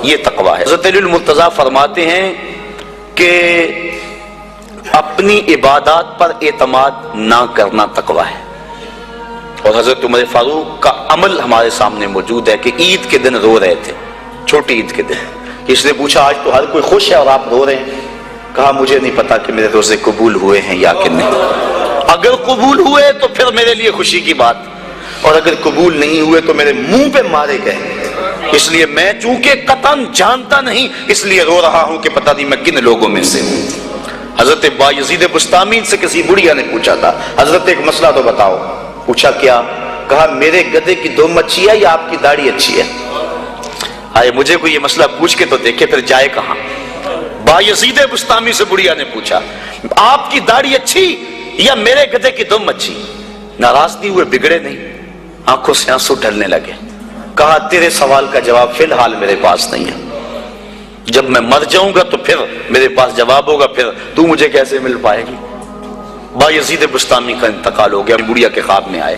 یہ تقویٰ ہے۔ حضرت علی المرتضیٰ فرماتے ہیں کہ اپنی عبادات پر اعتماد نہ کرنا تقویٰ ہے۔ اور حضرت عمر فاروق کا عمل ہمارے سامنے موجود ہے کہ عید کے دن رو رہے تھے، چھوٹی عید کے دن۔ اس نے پوچھا آج تو ہر کوئی خوش ہے اور آپ رو رہے ہیں؟ کہا مجھے نہیں پتا کہ میرے روزے قبول ہوئے ہیں یا کہ نہیں، اگر قبول ہوئے تو پھر میرے لیے خوشی کی بات، اور اگر قبول نہیں ہوئے تو میرے منہ پہ مارے گئے، اس لیے میں چونکہ قطعاً جانتا نہیں اس لیے رو رہا ہوں کہ پتہ نہیں میں کن لوگوں میں سے ہوں۔ حضرت بایزید بستامی سے کسی بڑھیا نے پوچھا تھا حضرت ایک مسئلہ تو بتاؤ۔ پوچھا کیا؟ کہا میرے گدھے کی دم اچھی ہے یا آپ کی داڑھی اچھی ہے؟ آئے مجھے کوئی یہ مسئلہ پوچھ کے تو دیکھے پھر جائے کہاں۔ بایزید بستامی سے بڑھیا نے پوچھا آپ کی داڑھی اچھی یا میرے گدھے کی دم اچھی؟ ناراض نہیں ہوئے، بگڑے نہیں، آنکھوں سے آنسو ڈھلنے لگے۔ کہا تیرے سوال کا جواب فی الحال میرے پاس نہیں ہے، جب میں مر جاؤں گا تو پھر میرے پاس جواب ہوگا، پھر تو مجھے کیسے مل پائے گی۔ بایزید بستامی کا انتقال ہو گیا، بڑھیا کے خواب میں آئے۔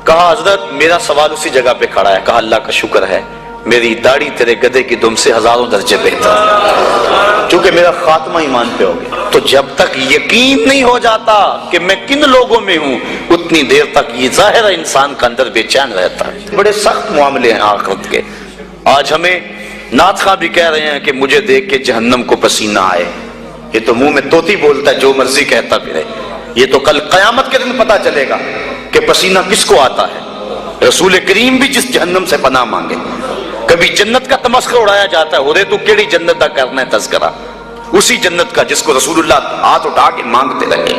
کہا حضرت میرا سوال اسی جگہ پہ کھڑا ہے۔ کہا اللہ کا شکر ہے میری داڑھی تیرے گدھے کی دم سے ہزاروں درجے بہتر ہے، چونکہ میرا خاتمہ ایمان پہ ہو گیا۔ تو جب تک یقین نہیں ہو جاتا کہ میں کن لوگوں میں ہوں اتنی دیر تک یہ ظاہر انسان کا اندر بے چین رہتا ہے۔ بڑے سخت معاملے ہیں آخرت کے۔ آج ہمیں نعت خواہ بھی کہہ رہے ہیں کہ مجھے دیکھ کے جہنم کو پسینہ آئے، یہ تو منہ میں طوطی بولتا ہے جو مرضی کہتا پھرے، یہ تو کل قیامت کے دن پتا چلے گا کہ پسینہ کس کو آتا ہے۔ رسول کریم بھی جس جہنم سے پناہ مانگے، کبھی جنت کا تمسخر اڑایا جاتا ہے، ہورے تو کیڑی جنت کا کرنا ہے تذکرہ، اسی جنت کا جس کو رسول اللہ ہاتھ اٹھا کے مانگتے رہے،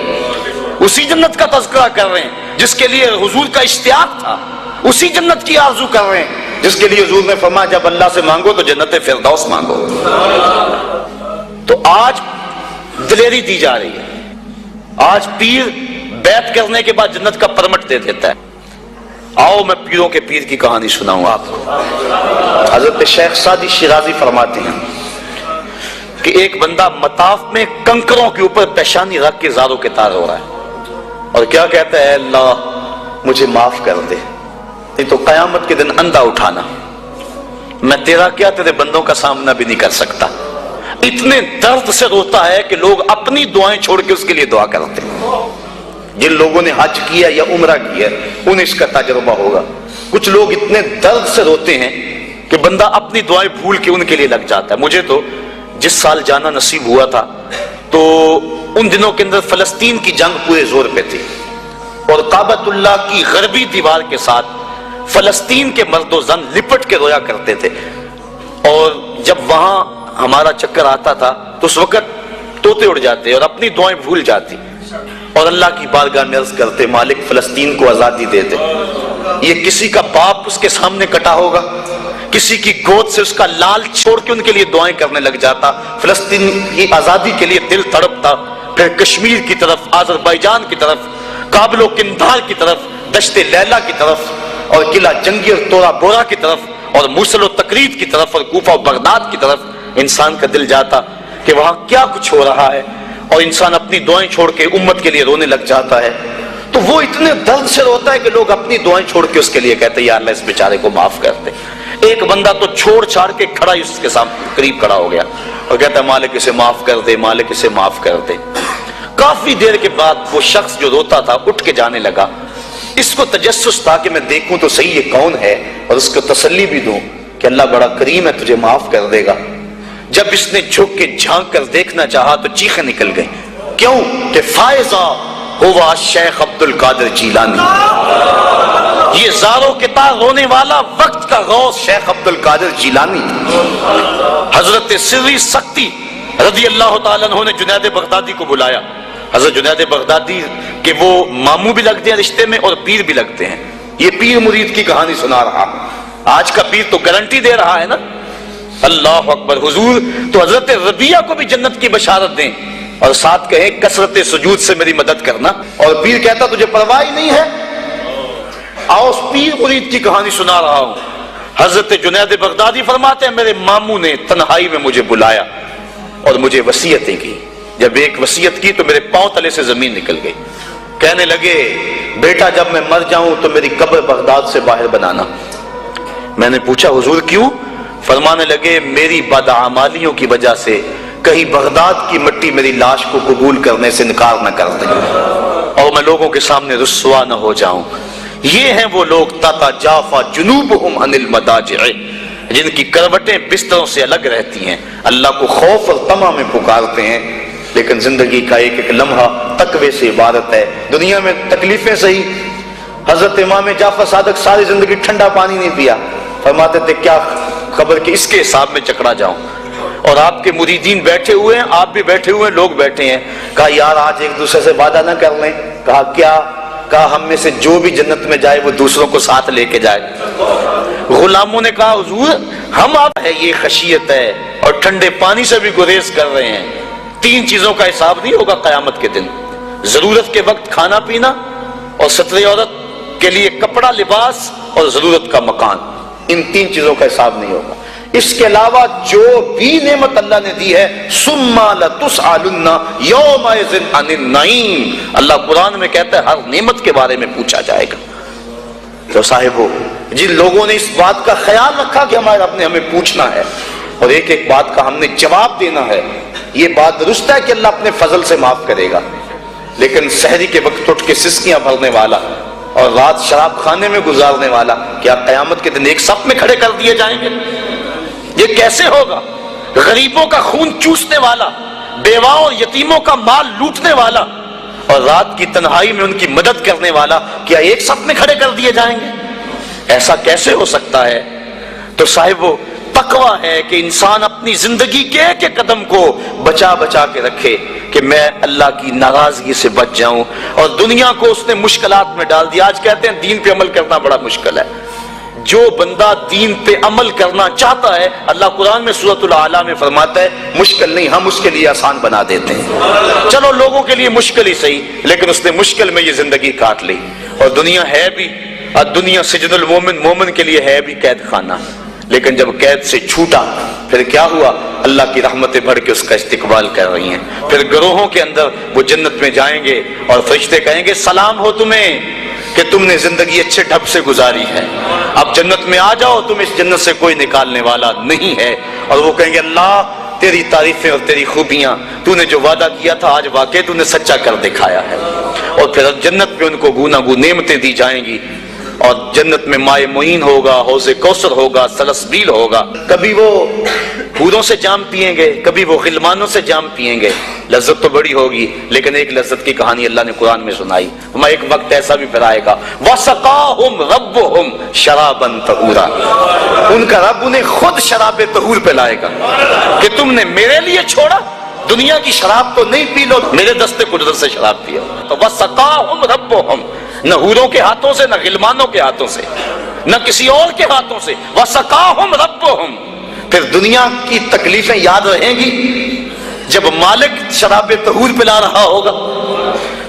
اسی جنت کا تذکرہ کر رہے ہیں جس کے لیے حضور کا اشتیاق تھا، اسی جنت کی آرزو کر رہے ہیں جس کے لیے حضور نے فرمایا جب اللہ سے مانگو تو جنت فردوس مانگو۔ تو آج دلیری دی جا رہی ہے، آج پیر بیعت کرنے کے بعد جنت کا پرمٹ دے دیتا ہے۔ آؤ میں پیروں کے پیر کی کہانی سناؤں آپ کو۔ حضرت شیخ سعدی شیرازی فرماتے ہیں کہ ایک بندہ مطاف میں کنکروں کے اوپر پیشانی رکھ کے زاروں کے تار ہو رہا ہے اور کیا کہتا ہے اللہ مجھے معاف کر دے، نہیں تو قیامت کے دن اندھا اٹھانا، میں تیرا کیا تیرے بندوں کا سامنا بھی نہیں کر سکتا۔ اتنے درد سے روتا ہے کہ لوگ اپنی دعائیں چھوڑ کے اس کے لیے دعا کرتے ہیں۔ جن لوگوں نے حج کیا یا عمرہ کیا انہیں اس کا تجربہ ہوگا۔ کچھ لوگ اتنے درد سے روتے ہیں کہ بندہ اپنی دعائیں بھول کے ان کے لیے لگ جاتا ہے۔ مجھے تو جس سال جانا نصیب ہوا تھا تو ان دنوں کے اندر فلسطین کی جنگ پورے زور پہ تھی اور کعبۃ اللہ کی غربی دیوار کے ساتھ فلسطین کے مرد و زن لپٹ کے رویا کرتے تھے، اور جب وہاں ہمارا چکر آتا تھا تو اس وقت طوطے اڑ جاتے اور اپنی دعائیں بھول جاتی اور اللہ کی بارگاہ میں عرض کرتے مالک فلسطین کو آزادی دے دے۔ یہ کسی کا باپ اس کے سامنے کٹا ہوگا، کسی کی گود سے اس کا لال چھوڑ کے ان کے لیے دعائیں کرنے لگ جاتا، فلسطین کی آزادی کے لیے دل تڑپتا، پھر کشمیر کی طرف، آذربائیجان کی طرف، کابل و قندھار کی طرف، دشت لیلا کی طرف اور قلعہ جنگی اور تورا بورا کی طرف اور موصل و تقرید کی طرف اور کوفہ و بغداد کی طرف انسان کا دل جاتا کہ وہاں کیا کچھ ہو رہا ہے، اور انسان اپنی دعائیں چھوڑ کے امت کے لیے رونے لگ جاتا ہے۔ تو وہ اتنے درد سے روتا ہے کہ لوگ اپنی دعائیں چھوڑ کے اس کے لیے کہتے ہیں یا اللہ اس بیچارے کو معاف کر دے۔ ایک بندہ تو چھوڑ چھاڑ کے کھڑا ہی اس کے سامنے قریب کھڑا ہو گیا اور کہتا ہے مالک اسے معاف کر دے، مالک اسے معاف کر دے۔ کافی دیر کے بعد وہ شخص جو روتا تھا اٹھ کے جانے لگا۔ اس کو تجسس تھا کہ میں دیکھوں تو صحیح یہ کون ہے اور اس کو تسلی بھی دوں کہ اللہ بڑا کریم ہے تجھے معاف کر دے گا۔ جب اس نے جھک کے جھانک کر دیکھنا چاہا تو چیخیں نکل گئیں، کیوں کہ فائزہ ہوا شیخ عبد القادر جیلانی، یہ زاروں کے تار رونے والا وقت کا غوث شیخ عبد القادر جیلانی۔ حضرت سری سختی رضی اللہ تعالیٰ عنہ نے جنید بغدادی کو بلایا۔ حضرت جنید بغدادی کہ وہ ماموں بھی لگتے ہیں رشتے میں اور پیر بھی لگتے ہیں۔ یہ پیر مرید کی کہانی سنا رہا، آج کا پیر تو گارنٹی دے رہا ہے نا، اللہ اکبر حضور تو حضرت ربیہ کو بھی جنت کی بشارت دیں اور ساتھ کہیں کثرت سجود سے میری مدد کرنا، اور پیر کہتا تجھے پرواہ نہیں ہے۔ آؤ اس پیر مرید کی کہانی سنا رہا ہوں۔ حضرت جنید بغدادی فرماتے ہیں میرے ماموں نے تنہائی میں مجھے بلایا اور مجھے وصیتیں کی۔ جب ایک وصیت کی تو میرے پاؤں تلے سے زمین نکل گئی۔ کہنے لگے بیٹا جب میں مر جاؤں تو میری قبر بغداد سے باہر بنانا۔ میں نے پوچھا حضور کیوں؟ فرمانے لگے میری بدعمالیوں کی وجہ سے کہیں بغداد کی مٹی میری لاش کو قبول کرنے سے انکار نہ کر دے اور میں لوگوں کے سامنے رسوا نہ ہو جاؤں۔ یہ ہیں وہ لوگ تتجافا جنوبہم عن المضاجع، جن کی کروٹیں بستروں سے الگ رہتی ہیں، اللہ کو خوف اور طمع میں پکارتے ہیں، لیکن زندگی کا ایک ایک لمحہ تقوی سے عبارت ہے۔ دنیا میں تکلیفیں صحیح، حضرت امام جعفر صادق ساری زندگی ٹھنڈا پانی نہیں پیا، فرماتے تھے کیا خبر کہ اس کے حساب میں چکرا جاؤں، اور آپ کے مریدین بیٹھے ہوئے ہیں، آپ بھی بیٹھے ہوئے ہیں، لوگ بیٹھے ہیں، کہا یار آج ایک دوسرے سے وعدہ نہ کر لیں، کہا کیا؟ کہا ہم میں سے جو بھی جنت میں جائے وہ دوسروں کو ساتھ لے کے جائے۔ غلاموں نے کہا حضور ہم آپ ہے، یہ خشیت ہے اور ٹھنڈے پانی سے بھی گریز کر رہے ہیں، 3 چیزوں کا حساب نہیں ہوگا قیامت کے دن، ضرورت کے وقت کھانا پینا، اور ستر عورت کے لیے کپڑا لباس، اور ضرورت کا مکان، ان 3 چیزوں کا حساب نہیں ہوگا۔ اس کے علاوہ جو بھی نعمت اللہ نے دی ہے ثم لتسألن یومئذ عن النعیم، اللہ قرآن میں کہتا ہے ہر نعمت کے بارے میں پوچھا جائے گا۔ تو صاحبو جن لوگوں نے اس بات کا خیال رکھا کہ ہمارے رب نے ہمیں پوچھنا ہے اور ایک ایک بات کا ہم نے جواب دینا ہے، یہ بات درست ہے کہ اللہ اپنے فضل سے معاف کرے گا، لیکن سحری کے وقت اٹھ کے سسکیاں بھرنے والا اور رات شراب خانے میں گزارنے والا کیا قیامت کے دن ایک صف میں کھڑے کر دیے جائیں گے؟ یہ کیسے ہوگا؟ غریبوں کا خون چوسنے والا، بیواؤں اور یتیموں کا مال لوٹنے والا اور رات کی تنہائی میں ان کی مدد کرنے والا کیا ایک صف میں کھڑے کر دیے جائیں گے؟ ایسا کیسے ہو سکتا ہے؟ تو صاحب وہ تقوی ہے کہ انسان اپنی زندگی کے ایک ایک قدم کو بچا بچا کے رکھے کہ میں اللہ کی ناراضگی سے بچ جاؤں، اور دنیا کو اس نے مشکلات میں ڈال دیا۔ آج کہتے ہیں دین پہ عمل کرنا بڑا مشکل ہے، جو بندہ دین پہ عمل کرنا چاہتا ہے اللہ قرآن میں سورۃ الاعلیٰ میں فرماتا ہے مشکل نہیں، ہم اس کے لیے آسان بنا دیتے ہیں۔ چلو لوگوں کے لیے مشکل ہی صحیح، لیکن اس نے مشکل میں یہ زندگی کاٹ لی، اور دنیا ہے بھی، دنیا سجن المومن، مومن کے لیے ہے بھی قید خانہ، لیکن جب قید سے چھوٹا پھر کیا ہوا؟ اللہ کی رحمتیں بڑھ کے اس کا استقبال کر رہی ہیں، پھر گروہوں کے اندر وہ جنت میں جائیں گے اور فرشتے کہیں گے سلام ہو تمہیں کہ تم نے زندگی اچھے ڈھب سے گزاری ہے، اب جنت میں آ جاؤ، تم اس جنت سے کوئی نکالنے والا نہیں ہے۔ اور وہ کہیں گے اللہ تیری تعریفیں اور تیری خوبیاں، تو نے جو وعدہ کیا تھا آج واقعی تو نے سچا کر دکھایا ہے۔ اور پھر جنت میں ان کو گوناگون نعمتیں دی جائیں گی، اور جنت میں مائے معین ہوگا، حوض کوثر ہوگا، سلسبیل ہوگا، کبھی وہ حوروں سے جام پیئیں گے، کبھی وہ غلمانوں سے جام پیئیں گے، لذت تو بڑی ہوگی، لیکن ایک لذت کی کہانی اللہ نے قرآن میں سنائی، ہمیں ایک وقت ایسا بھی پھر آئے گا وَسَقَاهُمْ رَبُّهُمْ شَرَابًا طَهُورًا، ان کا رب انہیں خود شراب طہور پلائے گا کہ تم نے میرے لیے چھوڑا، دنیا کی شراب تو نہیں پی لو، میرے دست قدرت سے شراب پیو۔ تو وَسَقَاهُمْ رَبُّهُمْ، نہ حوروں کے ہاتھوں سے، نہ غلمانوں کے ہاتھوں سے، نہ کسی اور کے ہاتھوں سے، وَسَقَاهُمْ رَبُّهُمْ۔ پھر دنیا کی تکلیفیں یاد رہیں گی جب مالک شراب طہور پلا رہا ہوگا۔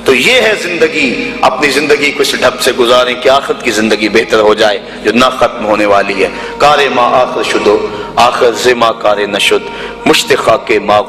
تو یہ ہے زندگی، اپنی زندگی کو اس ڈھب سے گزاریں کہ آخرت کی زندگی بہتر ہو جائے جو نہ ختم ہونے والی ہے۔ کار ما آخر شدو آخر زما کار نشد، مشتخا کے ما